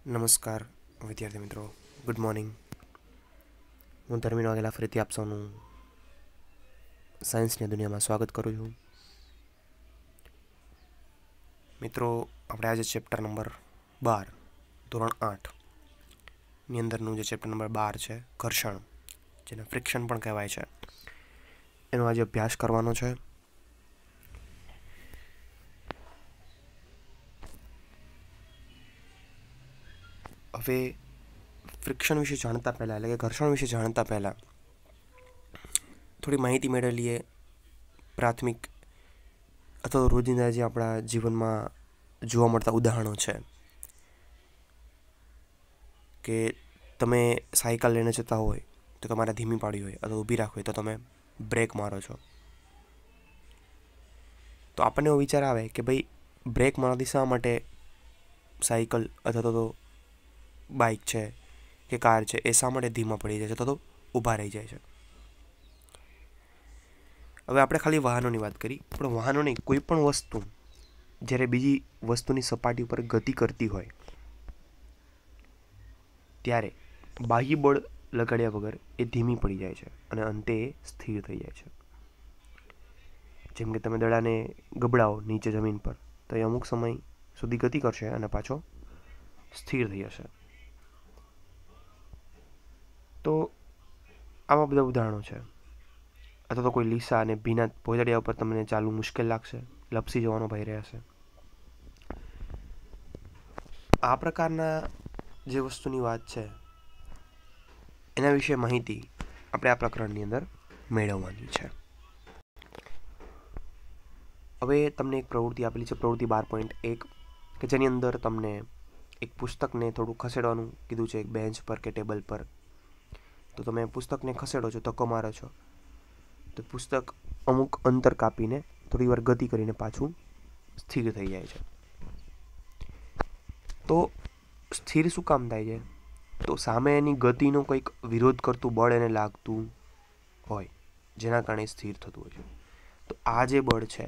નમસ્કાર વિદ્યાર્થી મિત્રો, ગુડ મોર્નિંગ. હું ધર્મીન વાઘેલા ફરીથી આપ સૌનું સાયન્સની દુનિયામાં સ્વાગત કરું છું. મિત્રો, આપણે આજે ચેપ્ટર નંબર 12 ધોરણ 8 ની અંદરનું જે ચેપ્ટર નંબર 12 છે, ઘર્ષણ, જેને ફ્રિક્શન પણ કહેવાય છે, એનો આજે અભ્યાસ કરવાનો છે. હવે ફ્રિક્શન વિશે જાણતા પહેલાં, એટલે કે ઘર્ષણ વિશે જાણતા પહેલાં થોડી માહિતી મેળવી લઈએ પ્રાથમિક અથવા રોજિંદા જે આપણા જીવનમાં જોવા મળતા ઉદાહરણો છે. કે તમે સાયકલ લઈને જતા હોય તો તમારે ધીમી પાડી હોય અથવા ઊભી રાખવી હોય તો તમે બ્રેક મારો છો. તો આપણને એવો વિચાર આવે કે ભાઈ, બ્રેક મારવાથી શા માટે સાયકલ અથવા તો બાઇક છે કે કાર છે એ શા માટે ધીમા પડી જાય છે અથવા તો ઊભા રહી જાય છે. હવે આપણે ખાલી વાહનોની વાત કરી, પણ વાહનો નહીં, કોઈ પણ વસ્તુ જ્યારે બીજી વસ્તુની સપાટી ઉપર ગતિ કરતી હોય ત્યારે બાહ્ય બળ લગાડ્યા વગર એ ધીમી પડી જાય છે અને અંતે એ સ્થિર થઈ જાય છે. જેમ કે તમે દડાને ગબડાવો નીચે જમીન પર તો એ અમુક સમય સુધી ગતિ કરશે અને પાછો સ્થિર થઈ જશે. તો આવા બધા ઉદાહરણો છે. અથવા તો કોઈ લીસા અને ભીના ભોજડિયા ઉપર તમને ચાલવું મુશ્કેલ લાગશે, લપસી જવાનો ભય રહેશે. આ પ્રકારના જે વસ્તુની વાત છે એના વિશે માહિતી આપણે આ પ્રકરણની અંદર મેળવવાની છે. હવે તમને એક પ્રવૃત્તિ આપેલી છે, પ્રવૃત્તિ 12.1, કે જેની અંદર તમને એક પુસ્તકને થોડું ખસેડવાનું કીધું છે, એક બેન્ચ પર કે ટેબલ પર. તો તમે પુસ્તકને ખસેડો છો, ધક્કો મારો છો, તો પુસ્તક અમુક અંતર કાપીને થોડી વાર ગતિ કરીને પાછું સ્થિર થઈ જાય છે. તો સ્થિર શું કામ થાય છે? તો સામે એની ગતિનો કંઈક વિરોધ કરતું બળ એને લાગતું હોય, જેના કારણે સ્થિર થતું હોય છે. તો આ જે બળ છે,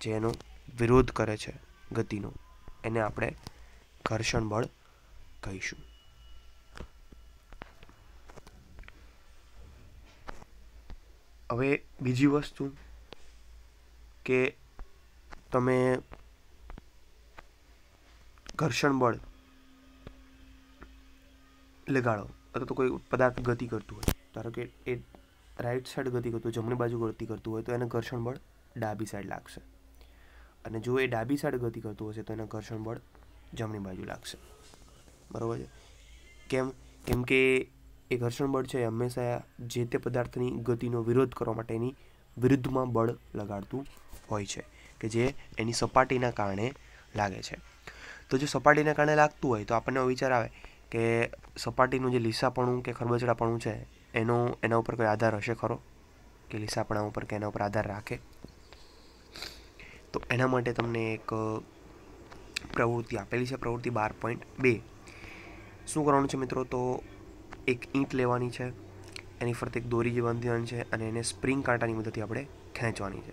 જેનો વિરોધ કરે છે ગતિનો, એને આપણે ઘર્ષણ બળ કહીશું. હવે બીજી વસ્તુ કે તમે ઘર્ષણ બળ લગાડો અથવા તો કોઈ પદાર્થ ગતિ કરતું હોય, ધારો કે એ રાઈટ સાઈડ ગતિ કરતું હોય, જમણી બાજુ ગતિ કરતું હોય, તો એને ઘર્ષણ બળ ડાબી સાઈડ લાગશે. અને જો એ ડાબી સાઈડ ગતિ કરતું હશે તો એને ઘર્ષણ બળ જમણી બાજુ લાગશે. બરાબર છે? કેમ કે એ ઘર્ષણ બળ છે એ હંમેશા જે તે પદાર્થની ગતિનો વિરોધ કરવા માટે એની વિરુદ્ધમાં બળ લગાડતું હોય છે, કે જે એની સપાટીના કારણે લાગે છે. તો જો સપાટીના કારણે લાગતું હોય તો આપણને વિચાર આવે કે સપાટીનું જે લીસાપણું કે ખરબચડાપણું છે એના ઉપર કોઈ આધાર હશે ખરો? કે લીસાપણા ઉપર કે એના ઉપર આધાર રાખે? તો એના માટે તમને એક પ્રવૃત્તિ આપેલી છે, પ્રવૃત્તિ 12.2. શું કરવાનું છે મિત્રો? તો એક ઈંટ લેવાની છે, એની ફરતે એક દોરી જે બાંધવાની છે અને એને સ્પ્રિંગ કાંટાની મદદથી આપણે ખેંચવાની છે.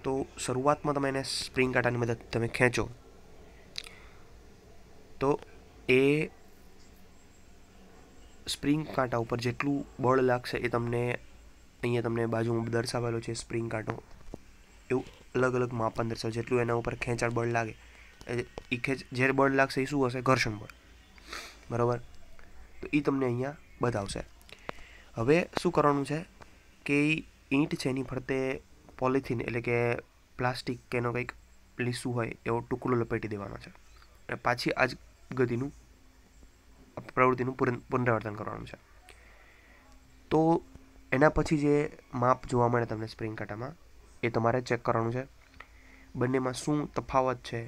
તો શરૂઆતમાં તમે એને સ્પ્રિંગ કાંટાની મદદથી તમે ખેંચો તો એ સ્પ્રિંગ કાંટા ઉપર જેટલું બળ લાગશે એ તમને અહીંયા તમને બાજુમાં દર્શાવેલો છે. સ્પ્રિંગ કાંટો એવું અલગ અલગ માપન દર્શાવે, જેટલું એના ઉપર ખેંચાણ બળ લાગે જે બળ લાગશે એ શું હશે? ઘર્ષણ બળ. બરાબર? તો એ તમને અહીંયા બતાવશે. હવે શું કરવાનું છે કે ઈંટ છે એની ફરતે પોલિથીન એટલે કે પ્લાસ્ટિક કે એનો કંઈક લીસું હોય એવો ટુકડો લપેટી દેવાનો છે અને પાછી આ જ ગતિનું પ્રવૃત્તિનું પુનરાવર્તન કરવાનું છે. તો એના પછી જે માપ જોવા મળે તમને સ્પ્રિંગ કાંટામાં એ તમારે ચેક કરવાનું છે. બંનેમાં શું તફાવત છે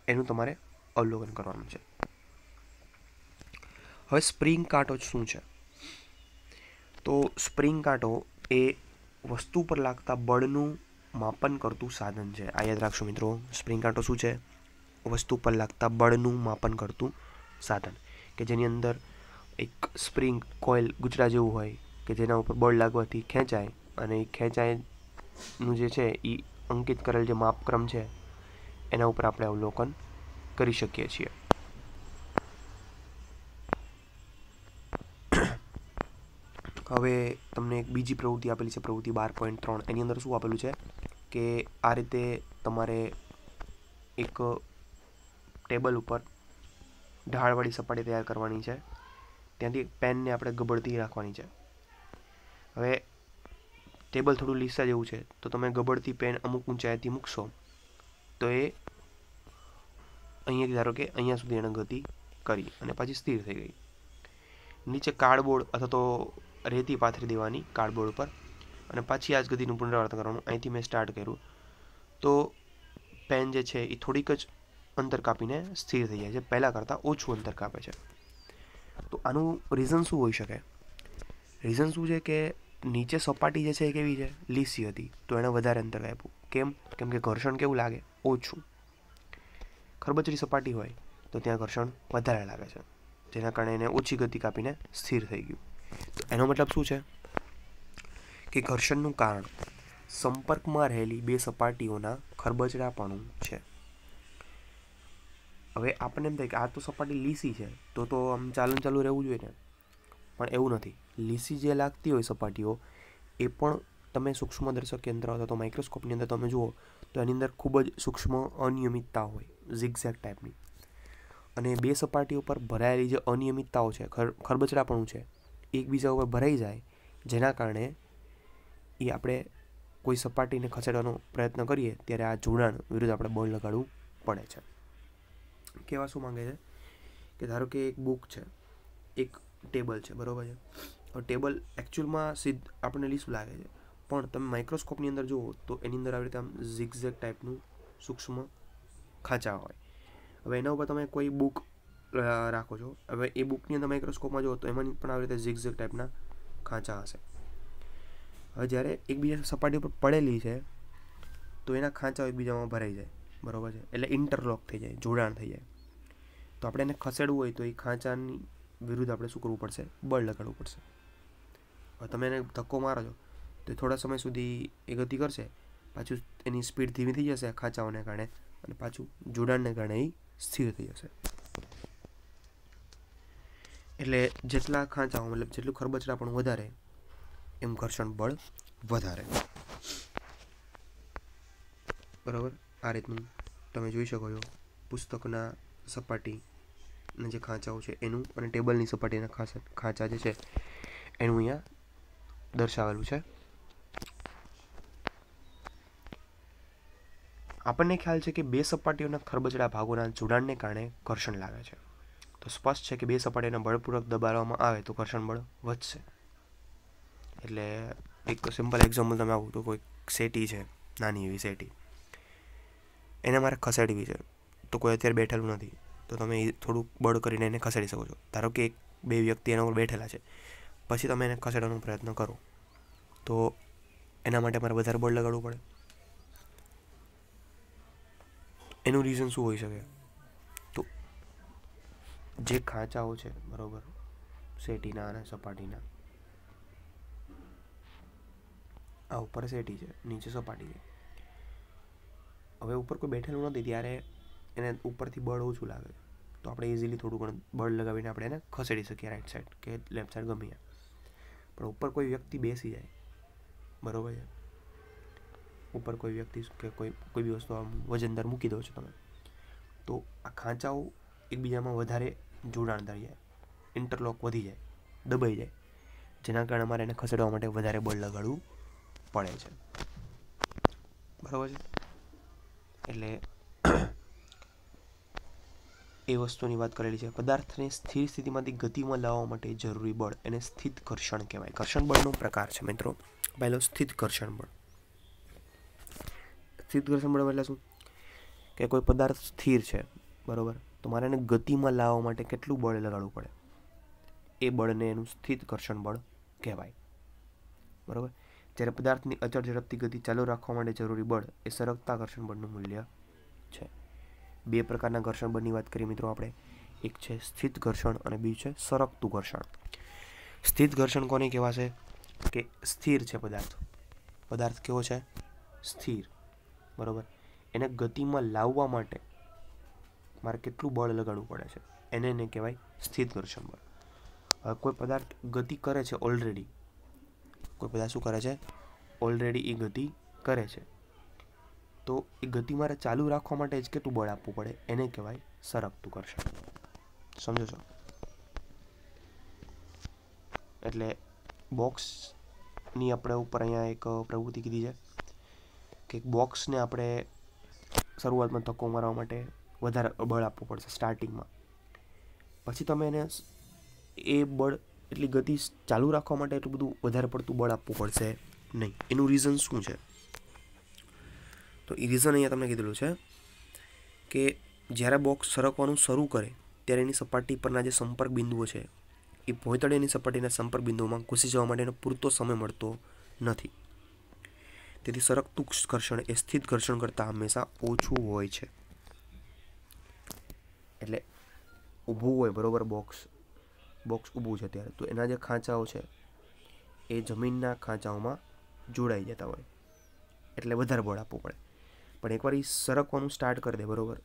એનું તમારે અવલોકન કરવાનું છે. હવે સ્પ્રિંગ કાંટો શું છે? તો સ્પ્રિંગ કાંટો એ વસ્તુ પર લાગતા બળનું માપન કરતું સાધન છે. આ યાદ રાખશો મિત્રો. સ્પ્રિંગ કાંટો શું છે? વસ્તુ પર લાગતા બળનું માપન કરતું સાધન, કે જેની અંદર એક સ્પ્રિંગ કોઇલ ગુચરા જેવું હોય કે જેના ઉપર બળ લાગવાથી ખેંચાય અને એ ખેંચાયનું જે છે એ અંકિત કરેલ જે માપક્રમ છે એના ઉપર આપણે અવલોકન કરી શકીએ છીએ. હવે તમને એક બીજી પ્રવૃત્તિ આપેલી છે, પ્રવૃત્તિ 12.3. એની અંદર શું આપેલું છે કે આ રીતે તમારે એક ટેબલ ઉપર ઢાળવાળી સપાટી તૈયાર કરવાની છે. ત્યાંથી એક પેનને આપણે ગબડતી રાખવાની છે. હવે ટેબલ થોડું લીસા જેવું છે, તો તમે ગબડતી પેન અમુક ઊંચાઈથી મૂકશો તો એ અહીંયાથી ધારો કે અહીંયા સુધી એણે ગતિ કરી અને પછી સ્થિર થઈ ગઈ. નીચે કાર્ડબોર્ડ અથવા તો રેતી પાથરી દેવાની કાર્ડબોર્ડ ઉપર અને પાછી આ જ ગતિનું પુનરાવર્તન કરવાનું. અહીંથી મેં સ્ટાર્ટ કર્યું તો પેન જે છે એ થોડીક જ અંતર કાપીને સ્થિર થઈ જાય છે, પહેલાં કરતાં ઓછું અંતર કાપે છે. તો આનું રીઝન શું હોઈ શકે? રીઝન શું છે કે નીચે સપાટી જે છે એ કેવી છે? લીસી હતી, તો એણે વધારે અંતર આપ્યું. કેમ? કેમ કે ઘર્ષણ કેવું લાગે? ઓછું. ખરબચડી સપાટી હોય તો ત્યાં ઘર્ષણ વધારે લાગે છે, જેના કારણે એને ઓછી ગતિ કાપીને સ્થિર થઈ ગયું. તો એનો મતલબ શું છે કે ઘર્ષણનું કારણ સંપર્કમાં રહેલી બે સપાટીઓના ખરબચડાપણું છે. હવે આપણને એમ થાય કે આ તો સપાટી લીસી છે, તો આમ ચાલુ રહેવું જોઈએ ને, પણ એવું નથી. લીસી જે લાગતી હોય સપાટીઓ એ પણ તમે સૂક્ષ્મદર્શક યંત્ર અથવા તો માઇક્રોસ્કોપની અંદર તમે જુઓ તો એની અંદર ખૂબ જ સૂક્ષ્મ અનિયમિતતા હોય, ઝિગઝેગ ટાઈપની. અને બે સપાટીઓ પર ભરાયેલી જે અનિયમિતતાઓ છે, ખરબચડાપણું છે, એકબીજા ઉપર ભરાઈ જાય, જેના કારણે એ આપણે કોઈ સપાટીને ખસેડવાનો પ્રયત્ન કરીએ ત્યારે આ જોડાણ વિરુદ્ધ આપણે બળ લગાડવું પડે છે. કહેવા શું માંગે છે કે ધારો કે એક બુક છે, એક ટેબલ છે, બરાબર છે. હવે ટેબલ એકચ્યુઅલમાં આપણને લીસું લાગે છે, પણ તમે માઇક્રોસ્કોપની અંદર જુઓ તો એની અંદર આવી રીતે આમ ઝિગઝેગ ટાઈપનું સૂક્ષ્મ ખાંચા હોય. હવે એના ઉપર તમે કોઈ બુક રાખો છો, હવે એ બુકની અંદર માઇક્રોસ્કોપમાં જુઓ તો એમાં પણ આવી રીતે ઝિગઝેગ ટાઈપના ખાંચા હશે. હવે જ્યારે એકબીજા સપાટી ઉપર પડેલી છે તો એના ખાંચાઓ એકબીજામાં ભરાઈ જાય, બરાબર છે, એટલે ઇન્ટરલોક થઈ જાય, જોડાણ થઈ જાય. તો આપણે એને ખસેડવું હોય તો એ ખાંચાની વિરુદ્ધ આપણે શું કરવું પડશે? બળ લગાડવું પડશે. હવે તમે એને ધક્કો મારો છો તો થોડા સમય સુધી એ ગતિ કરશે, પાછું એની સ્પીડ ધીમી થઈ જશે ખાંચાઓને કારણે, અને પાછું જોડાણને કારણે એ સ્થિર થઈ જશે. એટલે જેટલા ખાંચાઓ મતલબ જેટલું ખરબચડાપણું વધારે એમ ઘર્ષણ બળ વધારે. બરાબર, આ રીતનું તમે જોઈ શકો છો પુસ્તકના સપાટીના જે ખાંચાઓ છે એનું અને ટેબલની સપાટીના ખાંચા જે છે એનું અહીંયા દર્શાવેલું છે. આપણને ખ્યાલ છે કે બે સપાટીઓના ખરબચડા ભાગોના જોડાણને કારણે ઘર્ષણ લાગે છે. તો સ્પષ્ટ છે કે બે સપાટીઓને બળપૂર્વક દબાવવામાં આવે તો ઘર્ષણ બળ વધશે. એટલે એક સિમ્પલ એક્ઝામ્પલ તમે આવું તો કોઈ સેટી છે, નાની એવી સેટી, એને મારે ખસેડવી છે, તો કોઈ અત્યારે બેઠેલું નથી, તો તમે થોડુંક બળ કરીને એને ખસેડી શકો છો. ધારો કે બે વ્યક્તિ એના ઉપર બેઠેલા છે, પછી તમે એને ખસેડવાનો પ્રયત્ન કરો તો એના માટે મારે વધારે બળ લગાડવું પડે. એનું રીઝન શું હોઈ શકે? તો જે ખાંચાઓ છે, બરાબર, સેટીના અને સપાટીના, આ ઉપર સેટી છે, નીચે સપાટી છે. હવે ઉપર કોઈ બેઠેલું નથી ત્યારે એને ઉપરથી બળ ઓછું લાગે, તો આપણે ઇઝીલી થોડું ઘણું બળ લગાવીને આપણે એને ખસેડી શકીએ રાઈટ સાઈડ કે લેફ્ટ સાઈડ ગમે ત્યાં. પણ ઉપર કોઈ વ્યક્તિ બેસી જાય, બરાબર છે, ઉપર કોઈ વ્યક્તિ કે કોઈ બી વસ્તુ આમ વજનદાર મૂકી દો છો તમે, તો આ ખાંચાઓ એકબીજામાં વધારે જોડાણ થઈ જાય, ઇન્ટરલોક વધી જાય, દબાઈ જાય, જેના કારણે અમારે એને ખસેડવા માટે વધારે બળ લગાડવું પડે છે. બરાબર છે. એટલે એ વસ્તુની વાત કરેલી છે. પદાર્થને સ્થિર સ્થિતિમાંથી ગતિમાં લાવવા માટે જરૂરી બળ એને સ્થિત ઘર્ષણ કહેવાય. ઘર્ષણ બળનો પ્રકાર છે મિત્રો. પહેલો સ્થિત ઘર્ષણ બળ. સ્થિત ઘર્ષણ બળ એટલે શું? કે કોઈ પદાર્થ સ્થિર છે, બરાબર, તો મારે એને ગતિમાં લાવવા માટે કેટલું બળ લગાડવું પડે, એ બળને એનું સ્થિત ઘર્ષણ બળ કહેવાય. બરાબર. જ્યારે પદાર્થની અચળ ઝડપથી ગતિ ચાલુ રાખવા માટે જરૂરી બળ એ સરકતા ઘર્ષણ બળનું મૂલ્ય છે. બે પ્રકારના ઘર્ષણ બળની વાત કરીએ મિત્રો આપણે. એક છે સ્થિત ઘર્ષણ અને બીજું છે સરકતું ઘર્ષણ. સ્થિત ઘર્ષણ કોને કહેવાશે? કે સ્થિર છે પદાર્થ કેવો છે? સ્થિર, બરાબર. એને ગતિમાં લાવવા માટે મારે કેટલું બળ લગાડવું પડે છે, એને કહેવાય સ્થિત ઘર્ષણ બળ. હવે કોઈ પદાર્થ ગતિ કરે છે ઓલરેડી, કોઈ પદાર્થ શું કરે છે, ઓલરેડી એ ગતિ કરે છે, તો એ ગતિ મારે ચાલુ રાખવા માટે જ કેટલું બળ આપવું પડે, એને કહેવાય સરકતું ઘર્ષણ. સમજો છો? એટલે બોક્સની આપણે ઉપર અહીંયા એક પ્રવૃત્તિ કીધી છે કે બોક્સને આપણે શરૂઆતમાં ધક્કો મારવા માટે વધારે બળ આપવું પડશે સ્ટાર્ટિંગમાં, પછી તમે એને એ બળ એટલી ગતિ ચાલુ રાખવા માટે એટલું બધું વધારે પડતું બળ આપવું પડશે નહીં. એનું રીઝન શું છે? તો એ રીઝન અહીંયા તમને કીધેલું છે કે જ્યારે બોક્સ સરકવાનું શરૂ કરે ત્યારે એની સપાટી પરના જે સંપર્ક બિંદુઓ છે એ ભોંયતળિયાની સપાટીના સંપર્ક બિંદુઓમાં ઘૂસી જવા માટેનો પૂરતો સમય મળતો નથી. તેથી સરકતું ઘર્ષણ એ સ્થિત ઘર્ષણ કરતાં હંમેશા ઓછું હોય છે. એટલે ઊભું હોય બરોબર, બોક્સ ઊભું છે ત્યારે, તો એના જે ખાંચાઓ છે એ જમીનના ખાંચાઓમાં જોડાઈ જતા હોય, એટલે વધારે બળ આપવું પડે. પણ એકવાર એ સરકવાનું સ્ટાર્ટ કરી દે બરોબર,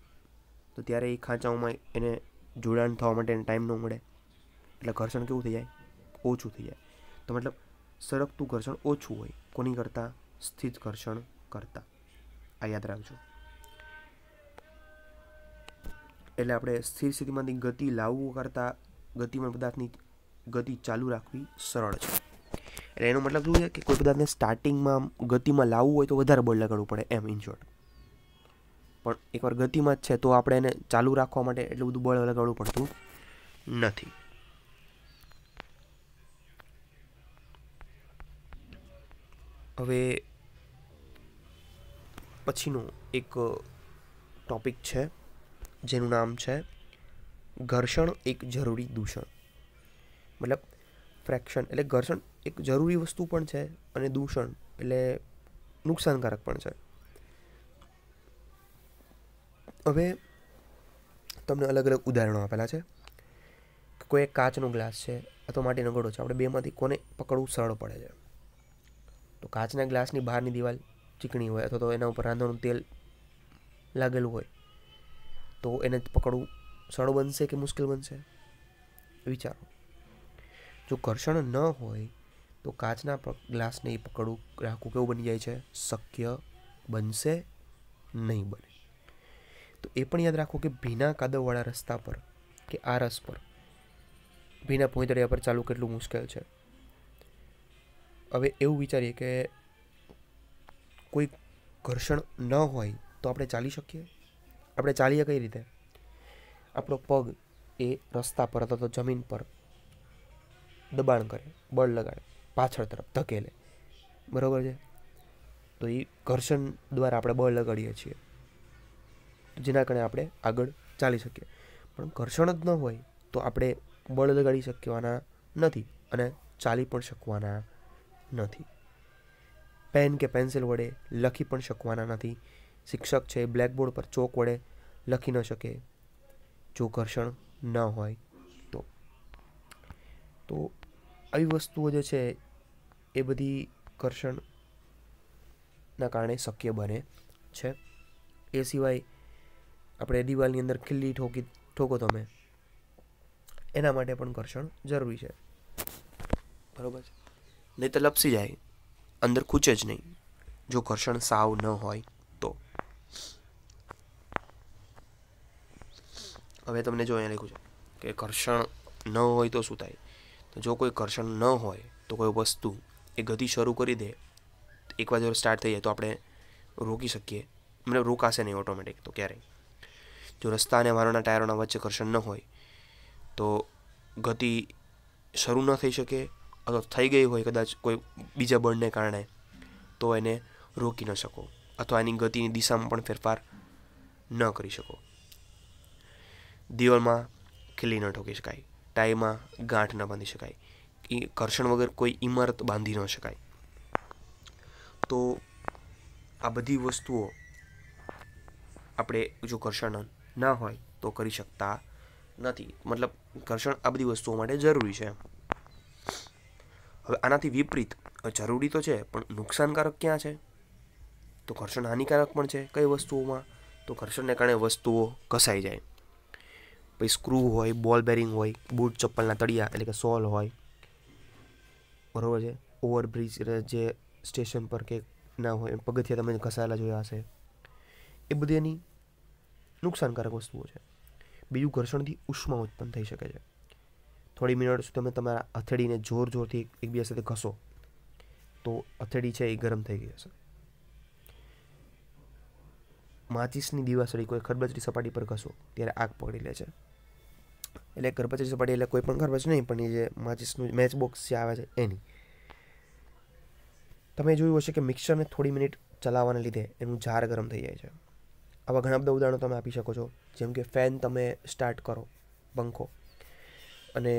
તો ત્યારે એ ખાંચાઓમાં એને જોડાણ થવા માટે ટાઈમ ન મળે, એટલે ઘર્ષણ કેવું થઈ જાય, ઓછું થઈ જાય. તો મતલબ સરકતું ઘર્ષણ ઓછું હોય કોની કરતાં, સ્થિત ઘર્ષણ કરતાં. આ યાદ રાખજો. એટલે આપણે સ્થિર સ્થિતિમાંથી ગતિ લાવવું કરતાં ગતિમાન પદાર્થની ગતિ ચાલુ રાખવી સરળ છે. એટલે એનો મતલબ શું છે કે કોઈ પદાર્થને સ્ટાર્ટિંગમાં ગતિમાં લાવવું હોય તો વધારે બળ લગાડવું પડે એમ, ઇન શોર્ટ. પણ એકવાર ગતિમાં જ છે તો આપણે એને ચાલુ રાખવા માટે એટલું બધું બળ લગાડવું પડતું નથી. હવે પછીનો એક ટોપિક છે જેનું નામ છે ઘર્ષણ એક જરૂરી દૂષણ. મતલબ ફ્રેક્શન એટલે ઘર્ષણ એક જરૂરી વસ્તુ પણ છે અને દૂષણ એટલે નુકસાનકારક પણ છે. હવે તમને અલગ અલગ ઉદાહરણો આપેલા છે. કોઈ એક કાચનો ગ્લાસ છે અથવા માટીનો ઘડો છે, આપણે બેમાંથી કોને પકડવું સરળ પડે છે? તો કાચના ગ્લાસની બહારની દિવાલ ચીકણી હોય અથવા તો એના ઉપર રાંધણનું તેલ લાગેલું હોય તો એને પકડવું સરળ બનશે કે મુશ્કેલ બનશે? વિચારો. જો ઘર્ષણ ન હોય તો કાચના ગ્લાસને પકડવું રાખવું કેવું બની જાય છે? શક્ય બનશે નહીં બને. તો એ પણ યાદ રાખો કે ભીના કાદવવાળા રસ્તા પર કે આરસ પર ભીના ભોંયતળિયા પર ચાલવું કેટલું મુશ્કેલ છે. હવે એવું વિચારીએ કે કોઈ ઘર્ષણ ન હોય તો આપણે ચાલી શકીએ? આપણે ચાલીએ કઈ રીતે? આપણો પગ એ રસ્તા પર અથવા તો જમીન પર દબાણ કરે, બળ લગાડે, પાછળ તરફ ધકેલે, બરાબર છે? તો એ ઘર્ષણ દ્વારા આપણે બળ લગાડીએ છીએ, જેના કારણે આપણે આગળ ચાલી શકીએ. પણ ઘર્ષણ જ ન હોય તો આપણે બળ લગાડી શકવાના નથી અને ચાલી પણ શકવાના નથી. પેન કે પેન્સિલ વડે લખી પણ શકવાના નથી. શિક્ષક છે બ્લેકબોર્ડ પર ચોક વડે લખી ન શકે જો ઘર્ષણ ન હોય તો આવી વસ્તુઓ જે છે એ બધી ઘર્ષણના કારણે શક્ય બને છે. એ સિવાય આપણે દિવાલની અંદર ખીલ્લી ઠોકો તમે, એના માટે પણ ઘર્ષણ જરૂરી છે, બરાબર છે? નહીં તો લપસી જાય, અંદર ખૂચે જ નહીં જો ઘર્ષણ સાવ ન હોય તો. હવે તમને જો અહીંયા લખ્યું છે કે ઘર્ષણ ન હોય તો શું થાય? તો જો કોઈ ઘર્ષણ ન હોય તો કોઈ વસ્તુ એ ગતિ શરૂ કરી દે, એકવાર જો સ્ટાર્ટ થઈ જાય તો આપણે રોકી શકીએ, મતલબ રોકાશે નહીં ઓટોમેટિક તો ક્યારેય. જો રસ્તા અને વાહનના ટાયરોના વચ્ચે ઘર્ષણ ન હોય તો ગતિ શરૂ ન થઈ શકે, અથવા થઈ ગઈ હોય કદાચ કોઈ બીજા બળને કારણે તો એને રોકી ન શકો, અથવા એની ગતિની દિશામાં પણ ફેરફાર ન કરી શકો. દિવાલમાં ખીલ્લી ન ઠોકી શકાય, ટાઈમાં ગાંઠ ન બાંધી શકાય, ઘર્ષણ વગર કોઈ ઇમારત બાંધી ન શકાય. તો આ બધી વસ્તુઓ આપણે જો ઘર્ષણ ના હોય તો કરી શકતા નથી. મતલબ ઘર્ષણ આ બધી વસ્તુઓ માટે જરૂરી છે. હવે આનાથી વિપરીત જરૂરી તો છે પણ નુકસાનકારક ક્યાં છે? તો ઘર્ષણ હાનિકારક પણ છે. કઈ વસ્તુઓમાં? તો ઘર્ષણને કારણે વસ્તુઓ ઘસાઈ જાય, પછી સ્ક્રૂ હોય, બોલ બેરિંગ હોય, બૂટ ચપ્પલના તળિયા એટલે કે સોલ હોય, બરાબર છે. ઓવરબ્રિજ જે સ્ટેશન પર કે ના હોય, પગથિયા તમે ઘસાયેલા જોયા હશે, એ બધી એની નુકસાનકારક વસ્તુઓ છે. બીજું, ઘર્ષણથી ઉષ્મા ઉત્પન્ન થઈ શકે છે. થોડી મિનિટ સુધી તમે તમારા હથેળીને જોરથી એકબીજા સાથે ઘસો તો હથેળી છે એ ગરમ થઈ ગઈ હશે. માચિસની દીવાસળી કોઈ ખરબચડી સપાટી પર ઘસો ત્યારે આગ પકડી લે છે. એટલે ખરબચડી સપાટી એટલે કોઈ પણ ખરબચ નહીં, પણ એ જે માચિસનું મેચ બોક્સ જે આવે છે એની. તમે જોયું હશે કે મિક્સરને થોડી મિનિટ ચલાવવાને લીધે એનું જાર ગરમ થઈ જાય છે. આવા ઘણા બધા ઉદાહરણો તમે આપી શકો છો. જેમ કે ફેન તમે સ્ટાર્ટ કરો, પંખો, અને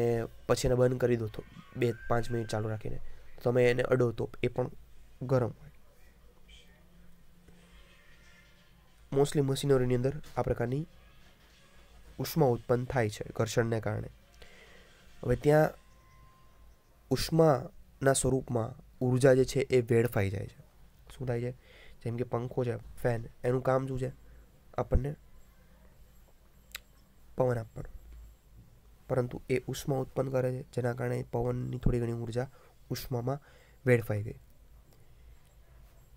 પછી એને બંધ કરી દો તો 2-5 મિનિટ ચાલુ રાખીને, તમે એને અડો તો એ પણ ગરમ હોય. મોસ્ટલી મશીનરીની અંદર આ પ્રકારની ઉષ્મા ઉત્પન્ન થાય છે ઘર્ષણને કારણે. હવે ત્યાં ઉષ્માના સ્વરૂપમાં ઉર્જા જે છે એ વેડફાઈ જાય છે. શું થાય છે? જેમ કે પંખો છે, ફેન, એનું કામ શું છે? આપણને પવન આપવાનો, પરંતુ એ ઉષ્મા ઉત્પન્ન કરે છે, જેના કારણે પવનની થોડી ઘણી ઉર્જા ઉષ્મામાં વેડફાઈ ગઈ.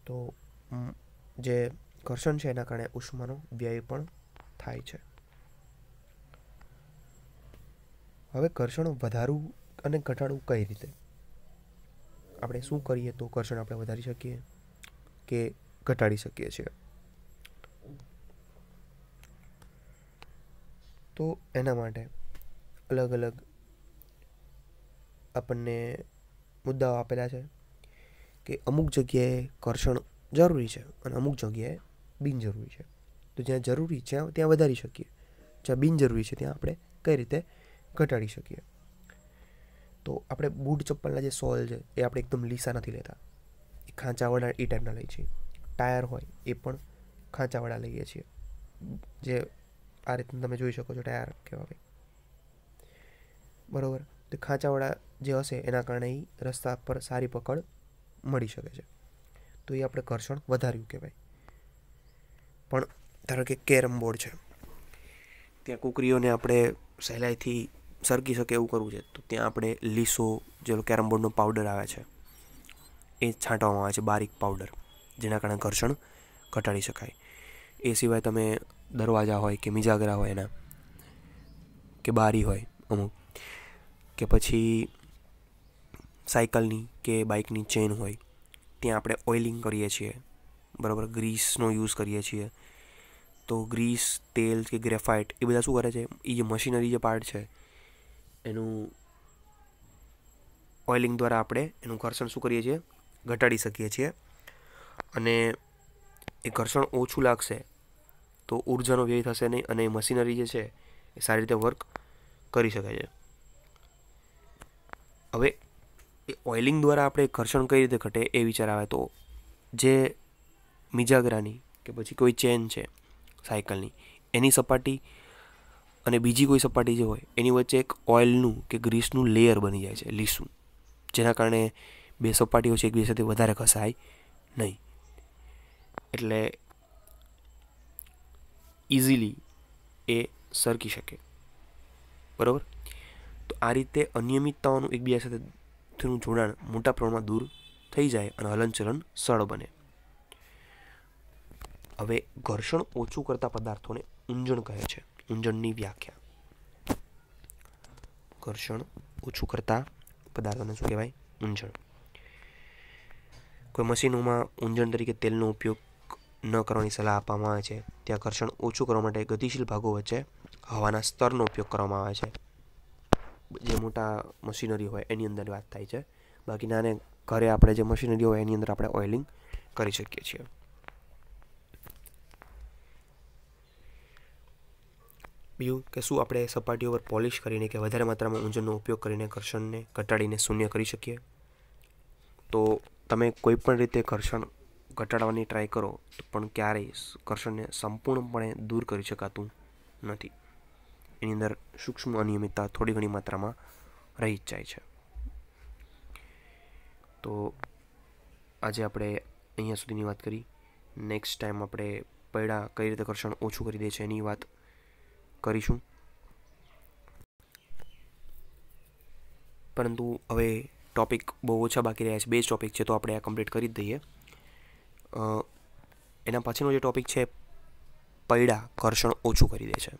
તો જે ઘર્ષણ છે એના કારણે ઉષ્માનો વ્યય પણ થાય છે. હવે ઘર્ષણ વધારવું અને ઘટાડવું કઈ રીતે? આપણે શું કરીએ તો ઘર્ષણ આપણે વધારી શકીએ કે ઘટાડી શકીએ છીએ? તો એના માટે અલગ અલગ આપણને મુદ્દાઓ આપેલા છે કે અમુક જગ્યાએ ઘર્ષણ જરૂરી છે અને અમુક જગ્યાએ બિનજરૂરી છે. તો જ્યાં જરૂરી છે ત્યાં વધારી શકીએ, જ્યાં બિનજરૂરી છે ત્યાં આપણે કઈ રીતે ઘટાડી શકીએ. તો આપણે બૂટ ચપ્પલના જે સોલ છે એ આપણે એકદમ લીસા નથી લેતા, એ ખાંચાવાળા એ ટાઈપના લઈએ છીએ. ટાયર હોય એ પણ ખાંચાવાળા લઈએ છીએ, જે આ રીતે તમે જોઈ શકો છો ટાયર કેવા હોય, બરાબર. તો ખાંચાવાળા જે હશે એના કારણે એ રસ્તા પર સારી પકડ મળી શકે છે. તો એ આપણે ઘર્ષણ વધાર્યું કહેવાય. પણ ધારો કે કેરમ બોર્ડ છે, ત્યાં કુકરીઓને આપણે સહેલાઈથી સરકી શકે એવું કરવું છે, તો ત્યાં આપણે લીસો, જે કેરમ બોર્ડનો પાવડર આવે છે એ છાંટવામાં આવે છે, બારીક પાવડર, જેના કારણે ઘર્ષણ ઘટાડી શકાય. એ સિવાય તમે દરવાજા હોય કે મિજાગરા હોય એના, કે બારી હોય અમુક, કે પછી સાયકલની કે બાઇકની ચેન હોય, ત્યાં આપણે ઓઇલિંગ કરીએ છીએ, બરાબર, ગ્રીસનો યુઝ કરીએ છીએ. તો ગ્રીસ, તેલ કે ગ્રેફાઇટ એ બધા શું કરે છે? એ જે મશીનરી જે પાર્ટ છે એનું ઓઇલિંગ દ્વારા આપણે એનું ઘર્ષણ શું કરીએ છીએ? ઘટાડી શકીએ છીએ. અને એ ઘર્ષણ ઓછું લાગશે તો ઉર્જાનો વ્યય થશે નહીં અને મશીનરી જે છે એ સારી રીતે વર્ક કરી શકાય છે. હવે એ ઓઇલિંગ દ્વારા આપણે ઘર્ષણ કઈ રીતે ઘટે એ વિચાર આવે તો જે મિજાગરાની કે પછી કોઈ ચેન છે સાયકલની, એની સપાટી અને બીજી કોઈ સપાટી જે હોય એની વચ્ચે એક ઓઇલનું કે ગ્રીસનું લેયર બની જાય છે, લીસું, જેના કારણે બે સપાટીઓ છે એકબીજા સાથે વધારે ઘસાય નહીં, એટલે ઇઝીલી એ સરકી શકે, બરાબર. તો આ રીતે અનિયમિતતાઓનું એકબીજા સાથેનું જોડાણ મોટા પ્રમાણમાં દૂર થઈ જાય અને હલનચલન સરળ બને. હવે ઘર્ષણ ઓછું કરતા પદાર્થોને ઊંજણ કહે છે. ઊંજણની વ્યાખ્યા: ઘર્ષણ ઓછું કરતા પદાર્થોને શું કહેવાય? ઊંજણ. કોઈ મશીનોમાં ઊંજણ તરીકે તેલનો ઉપયોગ ન કરવાની સલાહ આપવામાં આવે છે. ત્યાં ઘર્ષણ ઓછું કરવા માટે ગતિશીલ ભાગો વચ્ચે હવાના સ્તરનો ઉપયોગ કરવામાં આવે છે. જે મોટા મશીનરી હોય એની અંદર વાત થાય છે. બાકી નાને ઘરે આપણે જે મશીનરી હોય એની અંદર આપણે ઓઇલિંગ કરી શકીએ છીએ. બીજું કે શું આપણે સપાટીઓ પર પોલિશ કરીને કે વધારે માત્રામાં ઊંજણનો ઉપયોગ કરીને ઘર્ષણને ઘટાડીને શૂન્ય કરી શકીએ? તો તમે કોઈ પણ રીતે ઘર્ષણ ઘટાડવાની ટ્રાય કરો પણ ક્યારેય ઘર્ષણને સંપૂર્ણપણે દૂર કરી શકાતું નથી. એની અંદર સૂક્ષ્મ અનિયમિતતા થોડી ઘણી માત્રામાં રહી જ જાય છે. તો આજે આપણે અહીંયા સુધીની વાત કરી. નેક્સ્ટ ટાઈમ આપણે પૈડા કઈ રીતે ઘર્ષણ ઓછું કરી દે છે એની વાત કરીશું. પરંતુ હવે ટોપિક બહુ ઓછા બાકી રહ્યા છે, 2 જ ટોપિક છે, તો આપણે આ કમ્પ્લીટ કરી જ દઈએ. એના પછીનો જે ટોપિક છે, પૈડા ઘર્ષણ ઓછું કરી દે છે.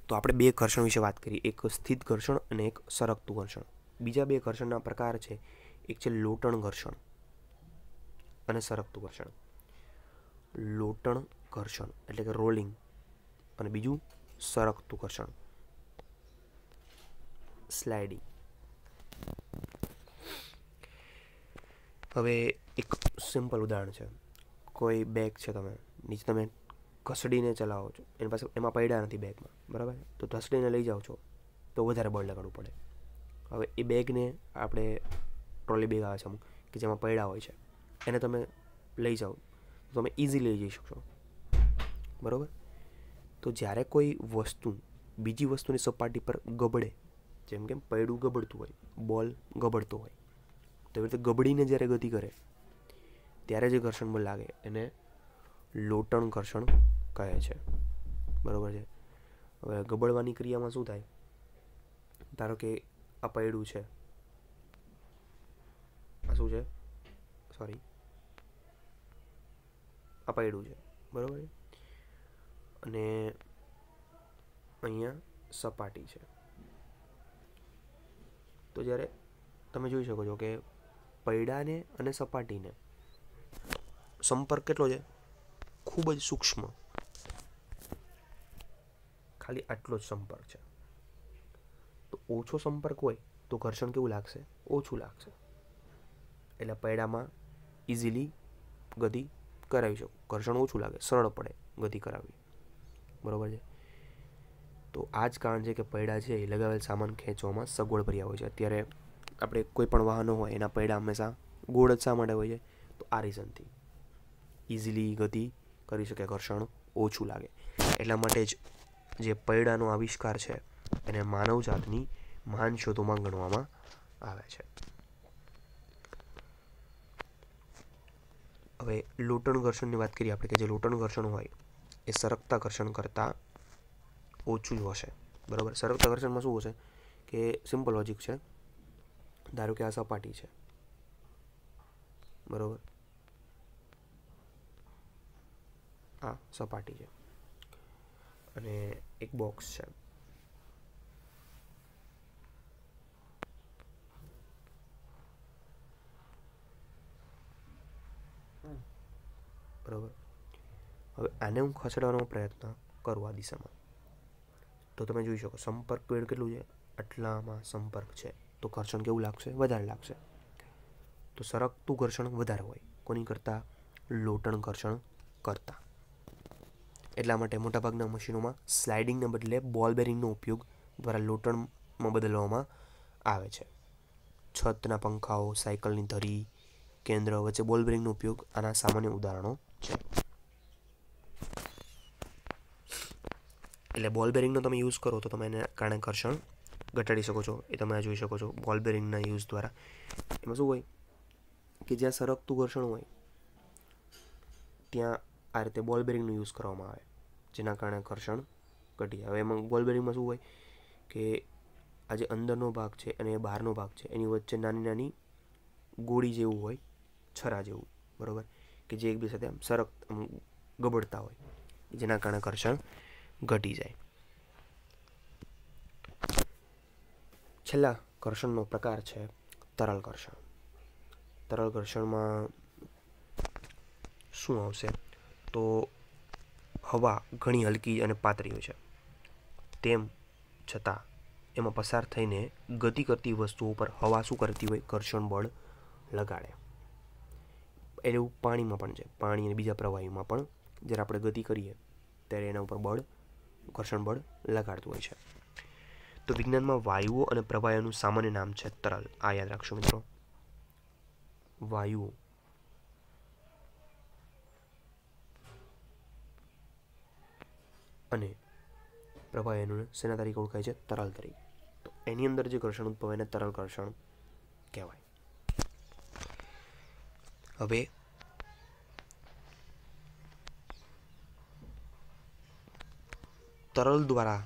તો આપણે 2 ઘર્ષણ વિશે વાત કરી, એક સ્થિત ઘર્ષણ અને એક સરકતું ઘર્ષણ. બીજા 2 ઘર્ષણના પ્રકાર છે, એક છે લોટણ ઘર્ષણ અને સરકતું ઘર્ષણ. લોટણ ઘર્ષણ એટલે કે રોલિંગ, અને બીજું સરકતું ઘર્ષણ, સ્લાઇડિંગ. હવે એક સિમ્પલ ઉદાહરણ છે, કોઈ બેગ છે, નીચે તમે ઘસડીને ચલાવો છો, એની પાસે એમાં પૈડા નથી બેગમાં, બરાબર, તો ઘસડીને લઈ જાઓ છો તો વધારે બળ લગાડવું પડે. હવે એ બેગને આપણે ટ્રોલી બેગ આવે છે અમુક કે જેમાં પૈડા હોય છે, એને તમે લઈ જાઓ તો તમે ઇઝીલી લઈ જઈ શકશો, બરાબર. તો જ્યારે કોઈ વસ્તુ બીજી વસ્તુની સપાટી પર ગબડે, જેમ કે પૈડું ગબડતું હોય, બોલ ગબડતો હોય, તો એવી રીતે ગબડીને જ્યારે ગતિ કરે ત્યારે જે ઘર્ષણ બળ લાગે એને લોટણ ઘર્ષણ કહે છે, બરાબર છે. હવે ગબડવાની ક્રિયામાં શું થાય, ધારો કે આ પૈડું છે, આ શું છે, સોરી, આ પૈડું છે, બરાબર છે, અને અહીંયા સપાટી છે. તો જ્યારે તમે જોઈ શકો છો કે પૈડાને અને સપાટીને સંપર્ક કેટલો છે, ખૂબ જ સૂક્ષ્મ, ખાલી આટલો જ સંપર્ક છે. તો ઓછો સંપર્ક હોય તો ઘર્ષણ કેવું લાગશે, ઓછું લાગશે. એટલે પૈડામાં ઇઝીલી ગતિ કરાવી શકો, ઘર્ષણ ઓછું લાગે, સરળ પડે ગતિ કરાવવી, બરાબર છે. તો આ જ કારણ છે કે પૈડા છે એ લગાવેલ સામાન ખેંચવામાં સગવડ ભર્યા હોય છે. અત્યારે આપણે કોઈ પણ વાહનો હોય એના પૈડા હંમેશા ગોળ જ શા માટે હોય છે, તો આ રીઝનથી ઇઝીલી ગતિ કરી શકે, ઘર્ષણ ઓછું લાગે. એટલા માટે જ જે પૈડાનો આવિષ્કાર છે એને માનવજાતની મહાન શોધોમાં ગણવામાં આવે છે. હવે લોટણ ઘર્ષણની વાત કરીએ આપણે, કે જે લોટણ ઘર્ષણ હોય એ સરકતા ઘર્ષણ કરતાં ઓછું જ હશે, બરાબર. સરકતા ઘર્ષણમાં શું હશે કે સિમ્પલ લોજિક છે, ધારો કે આ સપાટી છે, બરાબર, આ સપાટી છે અને એક બોક્સ છે, બરાબર. હવે આને હું ખસેડવાનો પ્રયત્ન કરું આ દિશામાં, તો તમે જોઈ શકો સંપર્ક વેળ કેટલું છે, આટલામાં સંપર્ક છે, તો ઘર્ષણ કેવું લાગશે, વધારે લાગશે. તો સરકતું ઘર્ષણ વધારે હોય કોની કરતાં, લોટણ ઘર્ષણ કરતાં. એટલા માટે મોટાભાગના મશીનોમાં સ્લાઇડિંગને બદલે બોલ બેરિંગનો ઉપયોગ દ્વારા લોટણમાં બદલવામાં આવે છે. છતના પંખાઓ, સાયકલની ધરી, કેન્દ્ર વચ્ચે બોલ બેરિંગનો ઉપયોગ આના સામાન્ય ઉદાહરણો છે. એટલે બોલ બેરિંગનો તમે યુઝ કરો તો તમે એને કારણે ઘર્ષણ ઘટાડી શકો છો. એ તમે જોઈ શકો છો બોલ બેરિંગના યુઝ દ્વારા. એમાં શું હોય કે જ્યાં સરકતું ઘર્ષણ હોય ત્યાં આ રીતે બોલ બેરિંગનો યુઝ કરવામાં આવે, જેના કારણે ઘર્ષણ ઘટી જાય. હવે એમાં બોલ બેરિંગમાં શું હોય કે આ જે અંદરનો ભાગ છે અને એ બહારનો ભાગ છે એની વચ્ચે નાની નાની ગોળી જેવું હોય, છરા જેવું, બરાબર, કે જે એકબીજા સાથે આમ ગબડતા હોય, જેના કારણે ઘર્ષણ ઘટી જાય. છેલ્લા ઘર્ષણનો પ્રકાર છે તરલ ઘર્ષણ. તરલ ઘર્ષણમાં શું આવશે, તો હવા ઘણી હલકી અને પાતળી હોય છે, તેમ છતાં એમાં પસાર થઈને ગતિ કરતી વસ્તુઓ પર હવા શું કરતી હોય, ઘર્ષણ બળ લગાડે. એવું પાણીમાં પણ છે, પાણી અને બીજા પ્રવાહીમાં પણ જ્યારે આપણે ગતિ કરીએ ત્યારે એના ઉપર ઘર્ષણ બળ લગાડતું હોય છે. તો વિજ્ઞાનમાં વાયુઓ અને પ્રવાહીઓનું સામાન્ય નામ છે તરલ. આ યાદ રાખશો મિત્રો, વાયુઓ અને પ્રવાહીઓને શેના તરીકે ઓળખાય છે, તરલ તરીકે. તો એની અંદર જે ઘર્ષણ ઉદ્ભવે એને તરલ ઘર્ષણ કહેવાય. હવે તરલ દ્વારા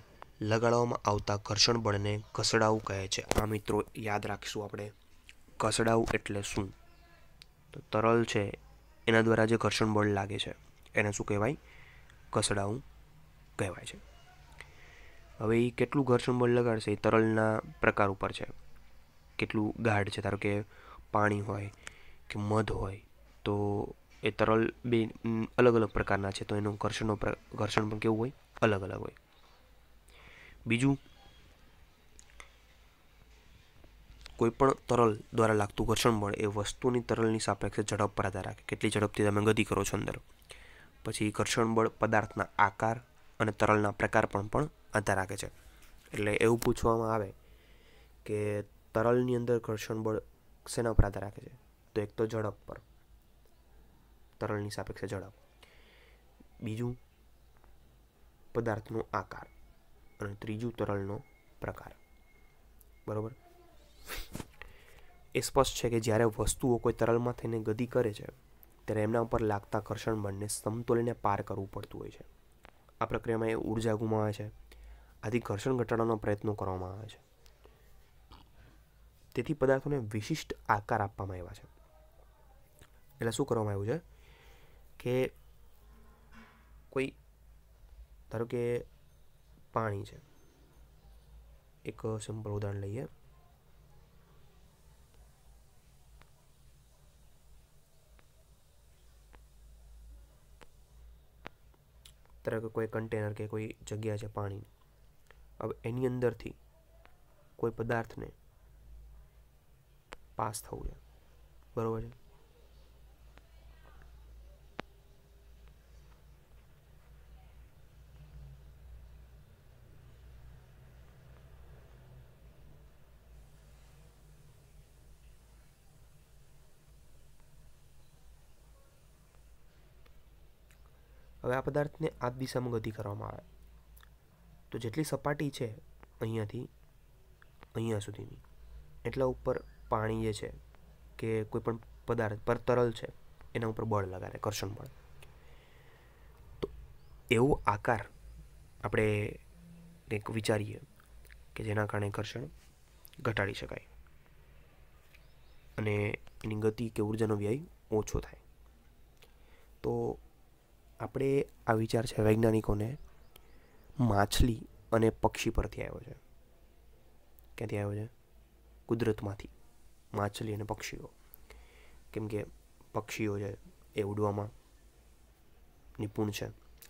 લગાડવામાં આવતા ઘર્ષણ બળને ઘસડાવું કહે છે. આ મિત્રો યાદ રાખીશું આપણે. ઘસડાવું એટલે શું? તો તરલ છે એના દ્વારા જે ઘર્ષણ બળ લાગે છે એને શું કહેવાય? ઘસડાવું કહેવાય છે. હવે એ કેટલું ઘર્ષણ બળ લગાડશે એ તરલના પ્રકાર ઉપર છે, કેટલું ગાઢ છે. ધારો કે પાણી હોય કે મધ હોય તો એ તરલ બે અલગ અલગ પ્રકારના છે, તો એનું ઘર્ષણ પણ કેવું હોય? અલગ અલગ હોય. બીજું, કોઈ પણ તરલ દ્વારા લાગતું ઘર્ષણ બળ એ વસ્તુની તરલની સાપેક્ષે ઝડપ પર આધાર રાખે, કેટલી ઝડપથી તમે ગતિ કરો છો અંદર. પછી ઘર્ષણ બળ પદાર્થના આકાર અને તરલના પ્રકાર પર પણ આધાર રાખે છે. એટલે એવું પૂછવામાં આવે કે તરલની અંદર ઘર્ષણ બળ શેના પર આધાર રાખે છે? તો એક તો ઝડપ પર, તરલની સાપેક્ષે ઝડપ. બીજું પદાર્થનો આકાર અને ત્રીજું તરલનો પ્રકાર. બરાબર. એ સ્પષ્ટ છે કે જ્યારે વસ્તુઓ કોઈ તરલમાં થઈને ગતિ કરે છે ત્યારે એમના ઉપર લાગતા ઘર્ષણ બળને સમતોલીને પાર કરવું પડતું હોય છે. આ પ્રક્રિયામાં એ ઉર્જા ગુમાવે છે. આથી ઘર્ષણ ઘટાડવાનો પ્રયત્નો કરવામાં આવે છે. તેથી પદાર્થોને વિશિષ્ટ આકાર આપવામાં આવ્યા છે. એટલે શું કરવામાં આવ્યું છે કે કોઈ, ધારો કે પાણી છે, એક સિમ્પલ ઉદાહરણ લઈએ. ધારો કે કોઈ કન્ટેનર કે કોઈ જગ્યા છે પાણીની. હવે એની અંદરથી કોઈ પદાર્થને પાસ થવું છે, બરાબર છે. હવે આ પદાર્થને આ દિશામાં ગતિ કરવામાં આવે તો જેટલી સપાટી છે અહીંયાથી અહીંયા સુધીની, એટલા ઉપર પાણી જે છે કે કોઈ પણ પદાર્થ પર તરલ છે એના ઉપર બળ લગાડે, ઘર્ષણ બળ. તો એવો આકાર આપણે કંઈક વિચારીએ કે જેના કારણે ઘર્ષણ ઘટાડી શકાય અને એની ગતિ કે ઉર્જાનો વ્યય ઓછો થાય. તો આપણે આ વિચાર છે વૈજ્ઞાનિકોને માછલી અને પક્ષી પરથી આવ્યો છે. ક્યાંથી આવ્યો છે? કુદરતમાંથી. માછલી અને પક્ષીઓ. કેમ કે પક્ષીઓ છે એ ઉડવામાં નિપુણ છે,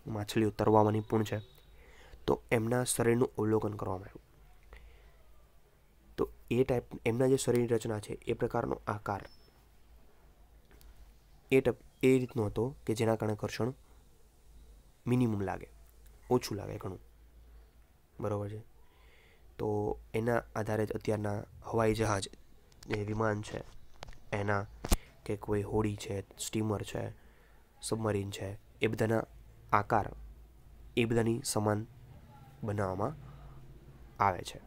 માછલીઓ તરવામાં નિપુણ છે. તો એમના શરીરનું અવલોકન કરવામાં આવ્યું. તો એ ટાઈપ એમના જે શરીરની રચના છે એ પ્રકારનો આકાર એ રીતનો હતો કે જેના કારણે ઘર્ષણ મિનિમમ લાગે, ઓછું લાગે ઘણું. બરાબર છે. તો એના આધારે જ અત્યારના હવાઈ જહાજ, જે વિમાન છે એના, કે કોઈ હોડી છે, સ્ટીમર છે, સબમરીન છે, એ બધાના આકાર એ બધાની સમાન બનાવવામાં આવે છે.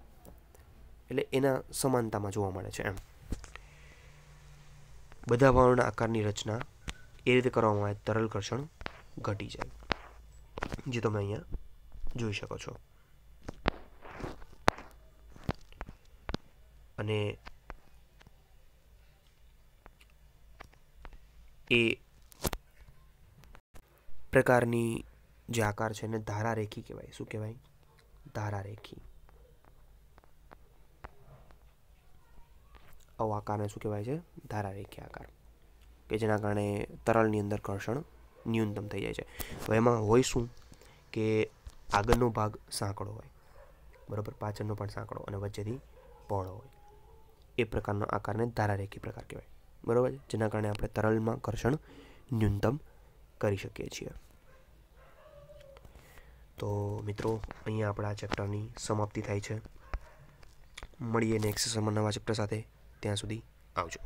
એટલે એના સમાનતામાં જોવા મળે છે એમ. બધા વાળોના આકારની રચના એ રીતે કરવામાં આવે તરલ ઘર્ષણ ઘટી જાય, જે તમે અહીંયા જોઈ શકો છો. અને એ પ્રકારની જે આકાર છે એને ધારારેખી કહેવાય. શું કહેવાય? ધારારેખી. આવો આકારને શું કહેવાય છે? ધારારેખી આકાર, કે જેના કારણે તરલની અંદર ઘર્ષણ ન્યૂનતમ થઈ જાય છે. હવે એમાં હોય શું કે આગળનો ભાગ સાંકડો હોય, બરાબર, પાછળનો પણ સાંકડો અને વચ્ચેથી પહોળો હોય. એ પ્રકારનો આકારને ધારારેખી પ્રકાર કહેવાય. બરાબર છે. જેના કારણે આપણે તરલમાં ઘર્ષણ ન્યૂનતમ કરી શકીએ છીએ. તો મિત્રો અહીંયા આપણા આ ચેપ્ટરની સમાપ્તિ થાય છે. મળીએ નેક્સ્ટ સેશનમાં નવા ચેપ્ટર સાથે. ત્યાં સુધી આવજો.